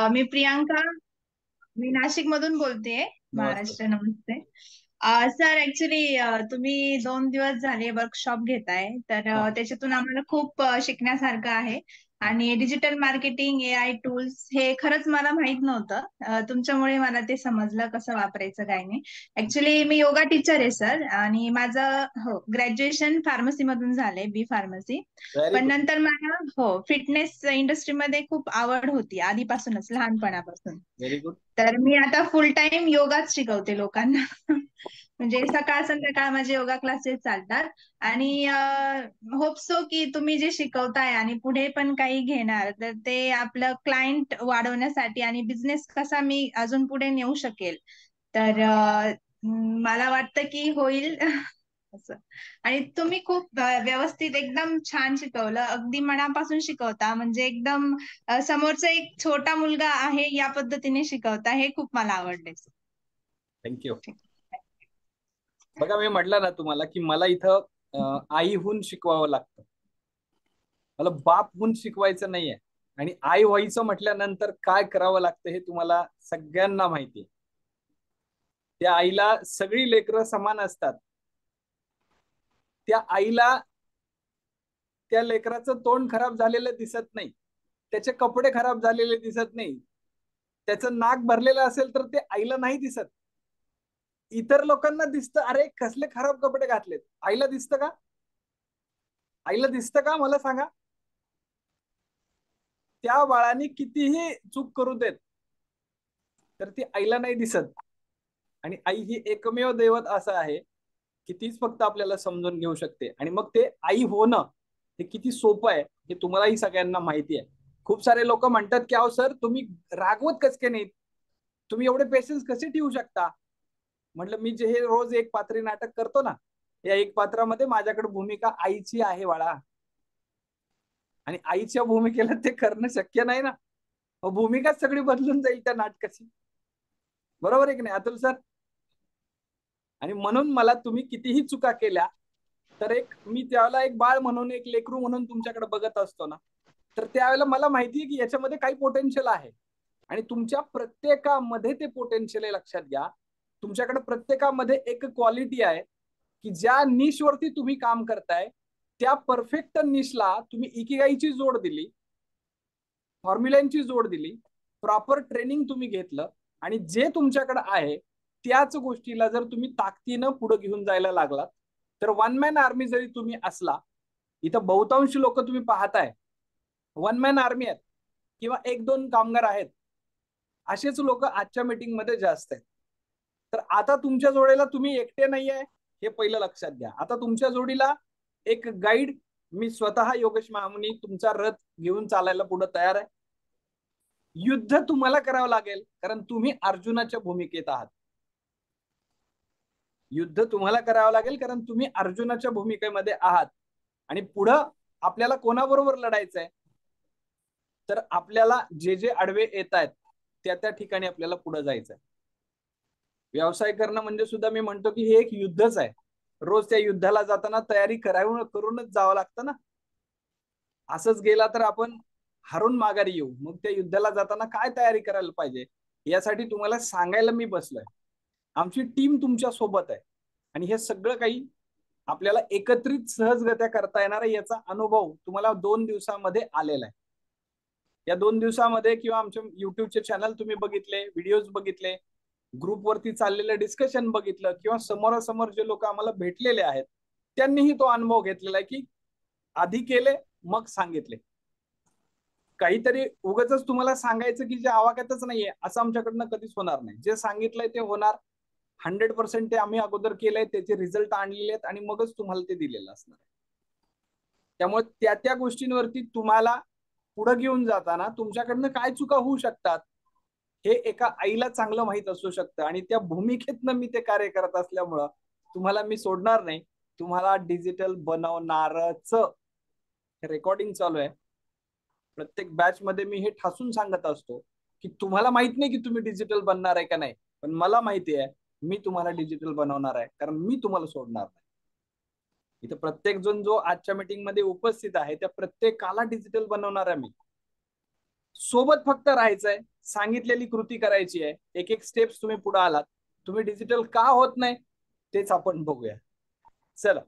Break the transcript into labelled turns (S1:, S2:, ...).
S1: मी प्रियांका. मी नाशिक मधून बोलतेय.
S2: नमस्ते.
S1: महाराष्ट्र. नमस्ते. Sir actually तुम्ही 2 दिवस झाले वर्कशॉप घेताय, तर
S2: हा,
S1: त्याच्यातून आम्हाला खूप शिकण्यासारखं आहे.
S2: हा.
S1: आणि डिजिटल मार्केटिंग, AI टूल्स हे खरंच मला माहित नव्हतं. तुमच्यामुळे मला ते समजलं कसं वापरायचं काय नाही. ऍक्च्युली मी योगा टीचर आहे सर, आणि माझं ग्रॅज्युएशन फार्मसी मधून झालंय, B Pharmacy.
S2: व्हेरी
S1: पण
S2: गुड.
S1: नंतर मला फिटनेस इंडस्ट्रीमध्ये खूप आवड होती आधीपासूनच, लहानपणापासून.
S2: Very good.
S1: तर मी आता फुल टाइम योगाच शिकवते लोकांना. म्हणजे सकाळ संध्याकाळ माझे योगा क्लासेस चालतात. आणि होप सो की तुम्ही जे शिकवताय आणि पुढे पण काही घेणार, तर ते आपलं क्लायंट वाढवण्यासाठी आणि बिझनेस कसा मी अजून पुढे नेऊ शकेल. तर मला वाटतं की होईल. असं. आणि तुम्ही खूप व्यवस्थित एकदम छान शिकवलं, अगदी मनापासून शिकवता, म्हणजे एकदम समोरचा एक छोटा मुलगा आहे या पद्धतीने शिकवता, हे खूप मला आवडले.
S2: थँक्यू. बघा, मी म्हटलं ना तुम्हाला की मला इथं आईहून शिकवावं लागतं. मला बापहून शिकवायचं नाहीये. आणि आई व्हायचं म्हटल्यानंतर काय करावं लागतं हे तुम्हाला सगळ्यांना माहिती आहे. त्या आईला सगळी लेकरं समान असतात. त्या आईला त्या लेकराचं तोंड खराब झालेलं दिसत नाही, त्याचे कपडे खराब झालेले दिसत नाही, त्याचं नाक भरलेलं असेल तर ते आईला नाही दिसत. इतर लोकांना दिसतं, अरे कसले खराब कपडे घातलेत. आईला दिसतं का? आईला दिसतं का, मला सांगा. त्या बाळाने कितीही चूक करू देत, तर ती आईला नाही दिसत. आणि आई ही एकमेव दैवत असं आहे की तीच फक्त आपल्याला समजून घेऊ शकते. आणि मग ते आई होणं हे किती सोपं आहे हे तुम्हालाही सगळ्यांना माहिती आहे. खूप सारे लोक म्हणतात की अहो सर, तुम्ही रागवत कसके नाहीत, तुम्ही एवढे पेशन्स कसे ठेवू शकता. म्हटलं, मी जे हे रोज एक पात्री नाटक करतो ना, या एक पात्रामध्ये माझ्याकडे भूमिका आईची आहे बाळा. आणि आईच्या भूमिकेला ते करणं शक्य नाही ना. भूमिकाच सगळी बदलून जाईल त्या नाटकाची. बरोबर आहे की नाही अतुल सर? आणि म्हणून मला तुम्ही कितीही चुका केल्या तर मी त्यावेळेला एक बाळ म्हणून, एक लेकरू म्हणून तुमच्याकडे बघत असतो ना, तर त्यावेळेला मला माहिती आहे की याच्यामध्ये काही पोटेन्शियल आहे. आणि तुमच्या प्रत्येकामध्ये ते पोटेन्शियल आहे, लक्षात घ्या. तुमच्याकडे प्रत्येकामध्ये एक क्वालिटी आहे की ज्या निशवरती तुम्ही काम करताय त्या परफेक्ट निशला तुम्ही इकिगाईची जोड दिली, फॉर्म्युलांची जोड दिली, प्रॉपर ट्रेनिंग तुम्ही घेतलं, आणि जे तुमच्याकडे आहे त्याच गोष्टीला जर तुम्ही ताकदीनं पुढे घेऊन जायला लागलात, तर वन मॅन आर्मी जरी तुम्ही असला, इथं बहुतांश लोक तुम्ही पाहताय वन मॅन आर्मी आहेत किंवा एक दोन कामगार आहेत, असेच लोक आजच्या मीटिंग मध्ये जास्त आहेत. तर आता तुमच्या जोडीला तुम्ही एकटे नाही आहे, हे पहिलं लक्षात घ्या. आता तुमच्या जोडीला एक गाईड, मी स्वतः योगेश महामुनी, तुमचा रथ घेऊन चालायला पुढे तयार आहे. युद्ध तुम्हाला करावं लागेल, कारण तुम्ही अर्जुनाच्या भूमिकेत आहात. युद्ध तुम्हाला करावं लागेल कारण तुम्ही अर्जुनाच्या भूमिकेमध्ये आहात. आणि पुढं आपल्याला कोणाबरोबर लढायचंय, तर आपल्याला जे जे आडवे येत आहेत त्या त्या ठिकाणी आपल्याला पुढे जायचंय. व्यवसाय करणं म्हणजे सुद्धा मी म्हणतो की हे एक युद्धच आहे. रोज त्या युद्धाला जाताना तयारी करूनच जावं लागतं ना. असंच गेला तर आपण हरून माघारी येऊ. मग त्या युद्धाला जाताना काय तयारी करायला पाहिजे यासाठी तुम्हाला सांगायला मी बसलोय. आमची टीम तुमच्या सोबत आहे. आणि हे सगळं काही आपल्याला एकत्रित सहजगत्या करता येणार आहे, याचा अनुभव तुम्हाला 2 दिवसामध्ये आलेला आहे. या 2 दिवसामध्ये किंवा आमच्या युट्यूबचे चॅनल तुम्ही बघितले, व्हिडिओज बघितले, ग्रुपवरती चाललेलं डिस्कशन बघितलं, किंवा समोरासमोर जे लोक आम्हाला भेटलेले आहेत त्यांनीही तो अनुभव घेतलेला आहे की आधी केले मग सांगितले. काहीतरी उगाच तुम्हाला सांगायचं की जे आवाक्यातच नाहीये असं आमच्याकडनं कधीच होणार नाही. जे सांगितलंय ते होणार. 100% ते आम्ही अगोदर केलंय, त्याचे रिझल्ट आणलेले आहेत आणि मगच तुम्हाला ते दिलेलं असणार आहे. त्यामुळे त्या त्या गोष्टींवरती तुम्हाला पुढे घेऊन जाताना तुमच्याकडनं काय चुका होऊ शकतात हे एका आईला चांगलं माहित असू शकतं. आणि त्या भूमिकेतनं मी ते कार्य करत असल्यामुळं तुम्हाला मी सोडणार नाही. तुम्हाला डिजिटल बनवणारच. रेकॉर्डिंग चालू आहे. प्रत्येक बॅच मध्ये मी हे ठासून सांगत असतो की तुम्हाला माहित नाही की तुम्ही डिजिटल बनणार आहे का नाही, पण मला माहिती आहे मी तुम्हाला डिजिटल बनवणार आहे, कारण मी तुम्हाला सोडणार नाही. इथे प्रत्येक जण जो आजच्या मीटिंग मध्ये उपस्थित आहे त्या प्रत्येकाला डिजिटल बनवणार आहे मी. सोबत फक्त राहायचंय, सांगितलेली कृती करायची आहे, एक एक स्टेप्स तुम्ही पुढे आलात. तुम्ही डिजिटल का होत नाही तेच आपण बघूया. चला.